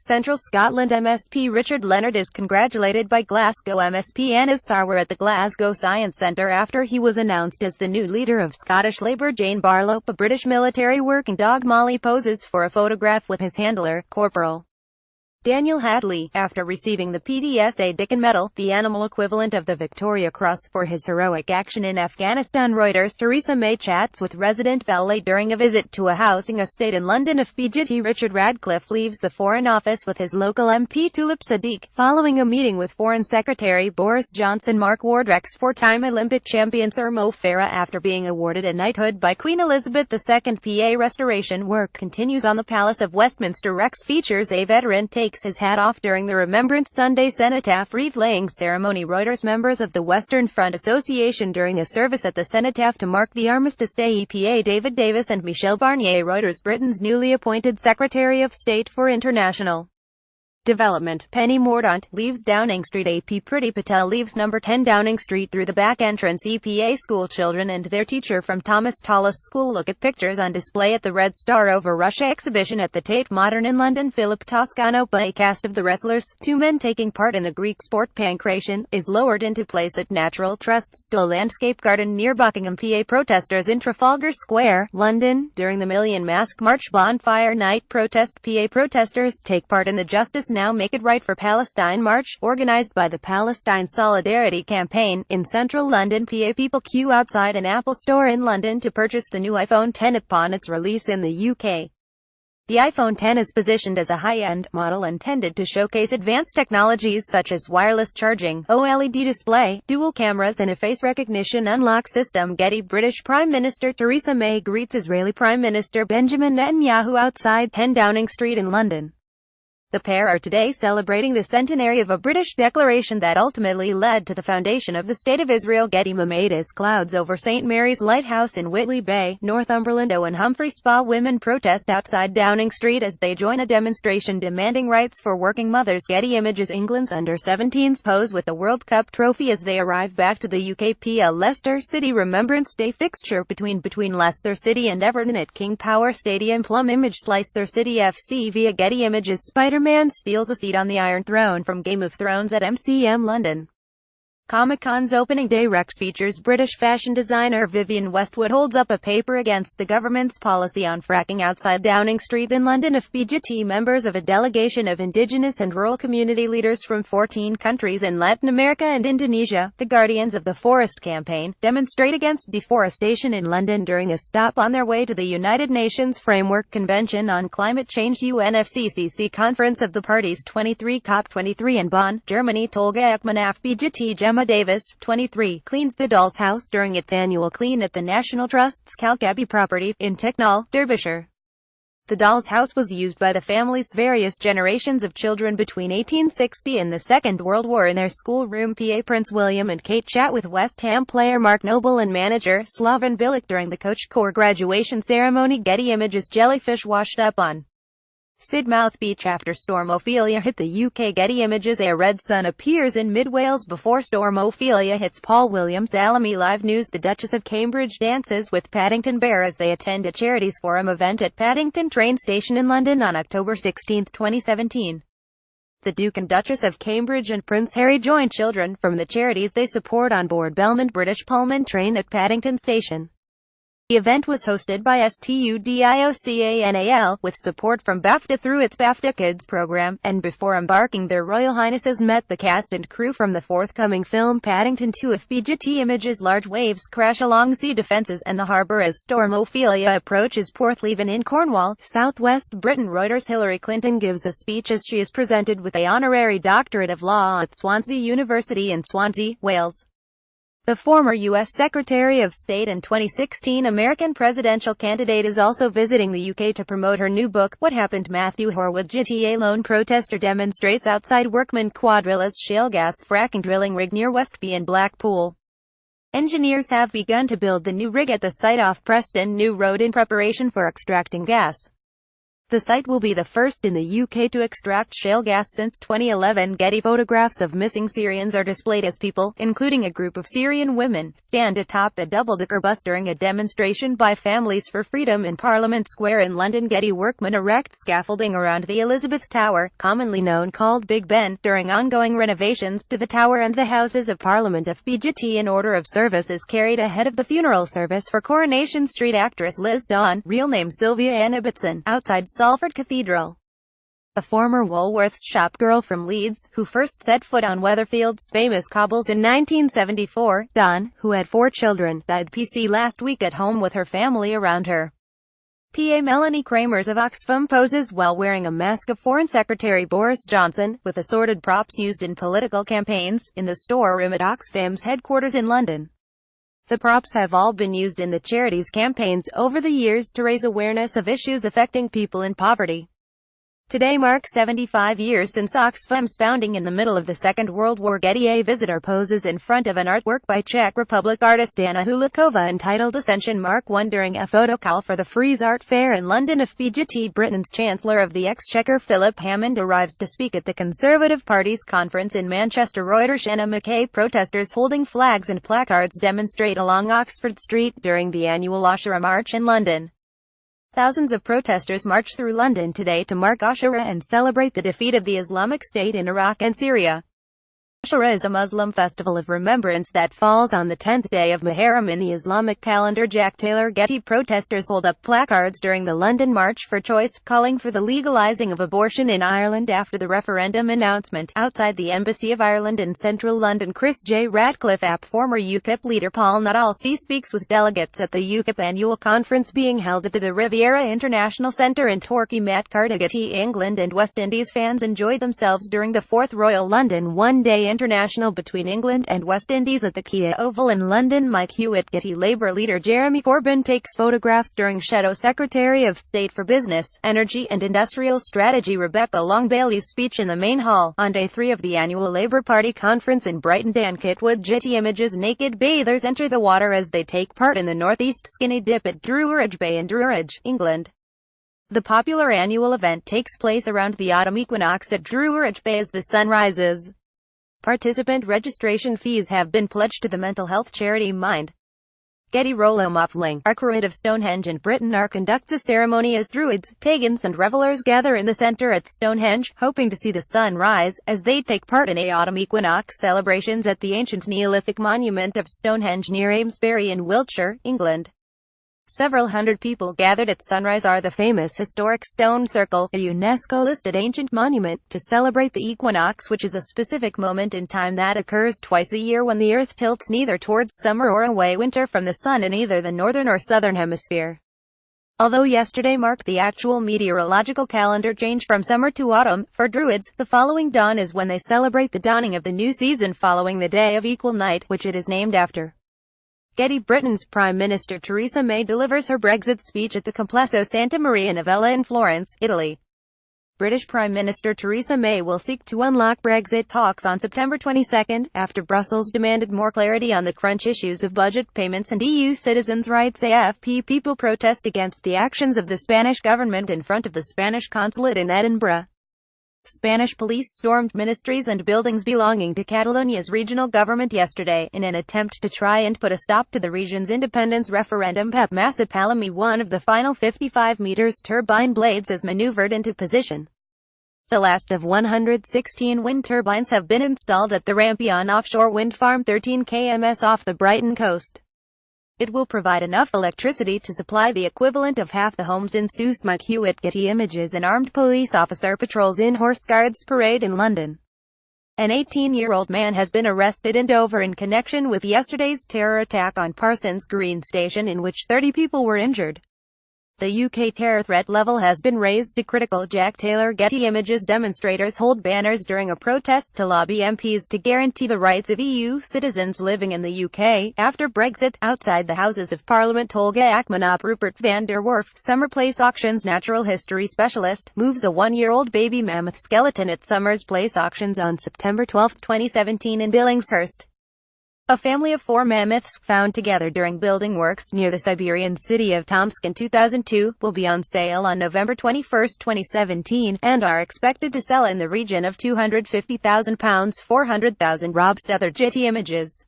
Central Scotland MSP Richard Leonard is congratulated by Glasgow MSP Anas Sarwar at the Glasgow Science Centre after he was announced as the new leader of Scottish Labour. Jane BarlowPA British military working dog Molly poses for a photograph with his handler, Corporal Daniel Hatley, after receiving the PDSA Dickin Medal, the animal equivalent of the Victoria Cross, for his heroic action in Afghanistan. Reuters Theresa May chats with resident Val Lay during a visit to a housing estate in London AFPGet. Richard Radcliffe leaves the Foreign Office with his local MP Tulip Sadiq, following a meeting with Foreign Secretary Boris Johnson. Mark Wardrek's four-time Olympic champion Sir Mo Farah after being awarded a knighthood by Queen Elizabeth II. PA restoration work continues on the Palace of Westminster. Rex features a veteran takes his hat off during the Remembrance Sunday cenotaph wreath-laying ceremony. Reuters members of the Western Front Association during a service at the cenotaph to mark the Armistice Day. EPA David Davis and Michel Barnier. Reuters Britain's newly appointed Secretary of State for International Development, Penny Mordaunt, leaves Downing Street. AP Priti Patel leaves number 10 Downing Street through the back entrance. EPA school children and their teacher from Thomas Tallis School look at pictures on display at the Red Star Over Russia exhibition at the Tate Modern in London. Philip Toscano, a cast of The Wrestlers, two men taking part in the Greek sport pancration, is lowered into place at Natural Trust's Stowe landscape garden near Buckingham. PA protesters in Trafalgar Square, London, during the Million Mask March bonfire night protest. PA protesters take part in the Justice Now Make It Right for Palestine March, organised by the Palestine Solidarity Campaign, in central London. PA people queue outside an Apple store in London to purchase the new iPhone X upon its release in the UK. The iPhone X is positioned as a high-end model intended to showcase advanced technologies such as wireless charging, OLED display, dual cameras and a face recognition unlock system. Getty British Prime Minister Theresa May greets Israeli Prime Minister Benjamin Netanyahu outside 10 Downing Street in London. The pair are today celebrating the centenary of a British declaration that ultimately led to the foundation of the State of Israel. Getty made as clouds over St. Mary's Lighthouse in Whitley Bay, Northumberland. Owen Humphrey Spa women protest outside Downing Street as they join a demonstration demanding rights for working mothers. Getty Images England's under-17s pose with the World Cup trophy as they arrive back to the UK. A Leicester City Remembrance Day fixture between Leicester City and Everton at King Power Stadium. Plum Image Leicester City FC via Getty Images. Spider-Man steals a seat on the Iron Throne from Game of Thrones at MCM London. Comic-Con's opening day. Rex features British fashion designer Vivienne Westwood holds up a paper against the government's policy on fracking outside Downing Street in London. AFPGet members of a delegation of indigenous and rural community leaders from 14 countries in Latin America and Indonesia, the Guardians of the Forest campaign, demonstrate against deforestation in London during a stop on their way to the United Nations Framework Convention on Climate Change UNFCCC conference of the parties. 23 COP23 in Bonn, Germany. Tolga Ekman. AFPGet Gemma Davis, 23, cleans the Doll's House during its annual clean at the National Trust's Calcaby property, in Ticknall, Derbyshire. The Doll's House was used by the family's various generations of children between 1860 and the Second World War in their schoolroom. PA Prince William and Kate chat with West Ham player Mark Noble and manager Slaven Bilic during the Coach Corps graduation ceremony. Getty Images jellyfish washed up on Sidmouth Beach after Storm Ophelia hit the UK. Getty Images. A red sun appears in mid-Wales before Storm Ophelia hits. Paul Williams. Alamy Live News. The Duchess of Cambridge dances with Paddington Bear as they attend a Charities Forum event at Paddington train station in London on October 16, 2017. The Duke and Duchess of Cambridge and Prince Harry join children from the charities they support on board Belmont British Pullman train at Paddington Station. The event was hosted by STUDIOCANAL, with support from BAFTA through its BAFTA Kids program, and before embarking their Royal Highnesses met the cast and crew from the forthcoming film Paddington 2. AFPGet Images. Large waves crash along sea defences and the harbour as Storm Ophelia approaches Porthleven in Cornwall, southwest Britain. Reuters Hillary Clinton gives a speech as she is presented with an honorary doctorate of law at Swansea University in Swansea, Wales. The former U.S. Secretary of State and 2016 American presidential candidate is also visiting the UK to promote her new book, What Happened. Matthew Horwood. GTA lone protester demonstrates outside Workman Quadrilla's shale gas fracking drilling rig near Westby in Blackpool. Engineers have begun to build the new rig at the site off Preston New Road in preparation for extracting gas. The site will be the first in the UK to extract shale gas since 2011. Getty photographs of missing Syrians are displayed as people, including a group of Syrian women, stand atop a double-decker bus during a demonstration by Families for Freedom in Parliament Square in London. Getty workmen erect scaffolding around the Elizabeth Tower, commonly called Big Ben, during ongoing renovations to the tower and the Houses of Parliament. AFPGet in order of service is carried ahead of the funeral service for Coronation Street actress Liz Dawn, real name Sylvia Ann Ibbotson, outside Salford Cathedral. A former Woolworths shop girl from Leeds, who first set foot on Weatherfield's famous cobbles in 1974, Dawn, who had 4 children, died PC last week at home with her family around her. PA Melanie Kramers of Oxfam poses while wearing a mask of Foreign Secretary Boris Johnson, with assorted props used in political campaigns, in the storeroom at Oxfam's headquarters in London. The props have all been used in the charity's campaigns over the years to raise awareness of issues affecting people in poverty. Today marks 75 years since Oxfam's founding in the middle of the Second World War. Getty. A visitor poses in front of an artwork by Czech Republic artist Anna Hulikova entitled Ascension Mark I during a photo call for the Frieze Art Fair in London. AFPGet. Britain's Chancellor of the Exchequer Philip Hammond arrives to speak at the Conservative Party's conference in Manchester. Reuters. Anna McKay. Protesters holding flags and placards demonstrate along Oxford Street during the annual Ashura March in London. Thousands of protesters marched through London today to mark Ashura and celebrate the defeat of the Islamic State in Iraq and Syria. Ashura is a Muslim festival of remembrance that falls on the 10th day of Muharram in the Islamic calendar. Jack Taylor. Getty. Protesters hold up placards during the London March for Choice, calling for the legalising of abortion in Ireland after the referendum announcement. Outside the Embassy of Ireland in central London. Chris J. Ratcliffe. Former UKIP leader Paul Nuttall speaks with delegates at the UKIP annual conference being held at the Riviera International Centre in Torquay. Matt Cardigan. England and West Indies fans enjoyed themselves during the 4th Royal London One-Day International between England and West Indies at the Kia Oval in London. Mike Hewitt. Getty. Labour leader Jeremy Corbyn takes photographs during Shadow Secretary of State for Business, Energy and Industrial Strategy Rebecca Long-Bailey's speech in the main hall. On day 3 of the annual Labour Party conference in Brighton. Dan Kitwood. Getty images. Naked bathers enter the water as they take part in the Northeast Skinny Dip at Druridge Bay in Druridge, England. The popular annual event takes place around the autumn equinox at Druridge Bay as the sun rises. Participant registration fees have been pledged to the mental health charity Mind. Getty. Rollo Muffling, Archroid of Stonehenge in Britain conducts a ceremony as Druids, pagans and revellers gather in the centre at Stonehenge, hoping to see the sun rise, as they take part in autumn equinox celebrations at the ancient Neolithic monument of Stonehenge near Amesbury in Wiltshire, England. Several hundred people gathered at sunrise are the famous historic Stone Circle, a UNESCO-listed ancient monument, to celebrate the equinox, which is a specific moment in time that occurs twice a year when the Earth tilts neither towards summer or away winter from the sun in either the northern or southern hemisphere. Although yesterday marked the actual meteorological calendar change from summer to autumn, for Druids, the following dawn is when they celebrate the dawning of the new season following the day of equal night, which it is named after. Getty. Britain's Prime Minister Theresa May delivers her Brexit speech at the Complesso Santa Maria Novella in Florence, Italy. British Prime Minister Theresa May will seek to unlock Brexit talks on September 22, after Brussels demanded more clarity on the crunch issues of budget payments and EU citizens' rights. AFP people protest against the actions of the Spanish government in front of the Spanish consulate in Edinburgh. Spanish police stormed ministries and buildings belonging to Catalonia's regional government yesterday, in an attempt to try and put a stop to the region's independence referendum. Pep Massapalami, one of the final 55 meters turbine blades, is maneuvered into position. The last of 116 wind turbines have been installed at the Rampion offshore wind farm 13 km off the Brighton coast. It will provide enough electricity to supply the equivalent of half the homes in Sousse. Mike Hewitt. Getty images. An armed police officer patrols in Horse Guards Parade in London. An 18-year-old man has been arrested in Dover in connection with yesterday's terror attack on Parsons Green Station in which 30 people were injured. The UK terror threat level has been raised to critical. Jack Taylor. Getty images. Demonstrators hold banners during a protest to lobby MPs to guarantee the rights of EU citizens living in the UK after Brexit. Outside the Houses of Parliament. Olga Akmanov. Rupert van der Werf, Summer Place Auctions natural history specialist, moves a 1-year-old baby mammoth skeleton at Summers Place Auctions on September 12, 2017 in Billingshurst. A family of 4 mammoths, found together during building works near the Siberian city of Tomsk in 2002, will be on sale on November 21, 2017, and are expected to sell in the region of £250,000, 400,000. Rob Stuther, Getty Images.